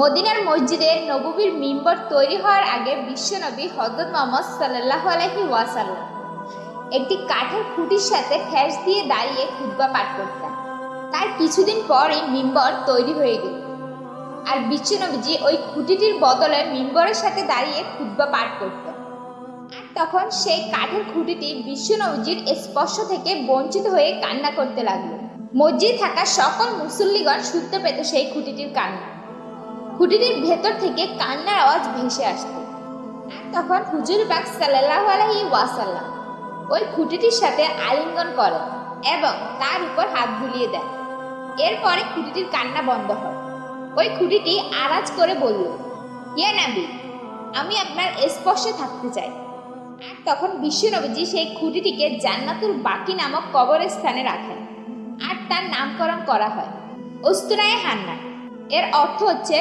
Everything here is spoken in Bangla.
মদিনার মসজিদে নববীর মিম্বর তৈরি হওয়ার আগে বিশ্বনবী হযরত মুহাম্মদ সাল্লাল্লাহু আলাইহি ওয়াসাল্লাম একটি কাঠের খুঁটির সাথে ঠেস দিয়ে দাঁড়িয়ে খুতবা পাঠ করতেন। তার কিছুদিন পরই মিম্বর তৈরি হয়ে গেল, আর বিশ্বনবীজি ওই খুঁটিটির বদলে মিম্বরের সাথে দাঁড়িয়ে খুতবা পাঠ করতেন। আর তখন সেই কাঠের খুঁটিটি বিশ্বনবীজির স্পর্শ থেকে বঞ্চিত হয়ে কান্না করতে লাগলো। মসজিদে থাকা সকল মুসল্লিগণ শুনতে পেত সেই খুঁটিটির কান্না। খুঁটিটির ভেতর থেকে কান্নার আওয়াজ ভেসে আসত। আর তখন হুজুর পাক সাল্লাল্লাহু আলাইহি ওয়াসাল্লাম ওই খুঁটিটির সাথে আলিঙ্গন করেন এবং তার উপর হাত বুলিয়ে দেন। এরপরে খুঁটিটির কান্না বন্ধ হয়। ওই খুঁটিটি আরাজ করে বলল, ইয়া নবী, আমি আপনার স্পর্শে থাকতে চাই। আর তখন বিশ্বনবীজি সেই খুঁটিটিকে জান্নাতুল বাকি নামক কবরস্থানে রাখেন, আর তার নামকরণ করা হয় উস্তুনায়ে হান্নান। এর অর্থ হচ্ছে